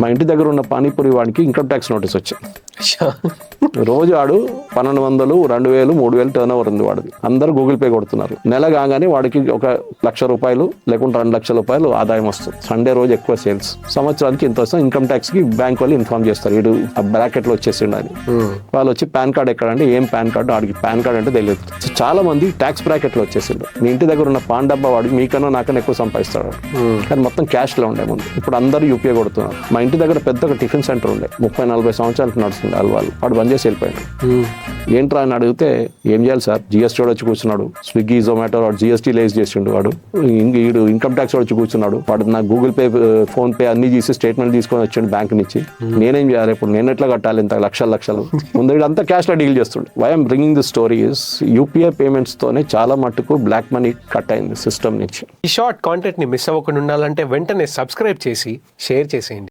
మా ఇంటి దగ్గర ఉన్న పానీపూరి వాడికి ఇన్కమ్ ట్యాక్స్ నోటీస్ వచ్చింది. రోజు ఆడు 1200, 2000, 3000 టర్న్ ఓవర్ ఉంది వాడిది. అందరూ గూగుల్ పే కొడుతున్నారు. నెల కాగానే వాడికి ₹1,00,000 లేకుంటే ₹2,00,000 ఆదాయం వస్తుంది. సండే రోజు ఎక్కువ సేల్స్. సంవత్సరానికి ఇంత వస్తుంది. ఇన్కమ్ ట్యాక్స్ కి బ్యాంక్ వాళ్ళు ఇన్ఫార్మ్ చేస్తారు, వీడు ఆ బ్రాకెట్ లో వచ్చేసిండు అని. వాళ్ళు వచ్చి పాన్ కార్డ్ ఎక్కడంటే ఏం పాన్ కార్డు, ఆడికి పాన్ కార్డ్ అంటే తెలియదు. చాలా మంది ట్యాక్స్ బ్రాకెట్ లో వచ్చేసిండు. మీ ఇంటి దగ్గర ఉన్న పాన్ డబ్బా వాడికి మీకన్నా నాకన్నా ఎక్కువ సంపాదిస్తాడు, కానీ మొత్తం క్యాష్ లో ఉండే ముందు. ఇప్పుడు అందరూ యూపీఐ కొడుతున్నారు. మా ఇంటి దగ్గర పెద్ద ఒక టిఫిన్ సెంటర్ ఉండే, 30-40 సంవత్సరాలకు నడుస్తుంది. వాడు బంద్ చేసి వెళ్ళిపోయాడు. ఏంట్రా అని అడిగితే ఏం చేయాలి సార్, జిఎస్టీ వాడు వచ్చి కూర్చున్నాడు, స్విగ్గీ జొమాటో వాడు జిఎస్టీ లేస్ చేసిండు, వాడు వీడు ఇన్కమ్ ట్యాక్స్ వచ్చి కూర్చున్నాడు, వాడు నాకు గూగుల్ పే, ఫోన్ పే అన్ని తీసి స్టేట్మెంట్ తీసుకొని వచ్చిండు బ్యాంక్ నుంచి. నేనేం చేయాలి ఇప్పుడు, నేను ఎట్లా కట్టాలి ఇంత లక్షలు ముందు అంతా క్యాష్ లో డీల్ చేస్తుండే. Why I'm bringing the stories, UPI payments తోనే చాలా మట్టుకు బ్లాక్ మనీ కట్ అయింది సిస్టమ్ నుంచి. ఈ షార్ట్ కాంటెంట్ ని మిస్ అవ్వకుండా ఉండాలంటే వెంటనే సబ్స్క్రైబ్ చేసి షేర్ చేసేయండి.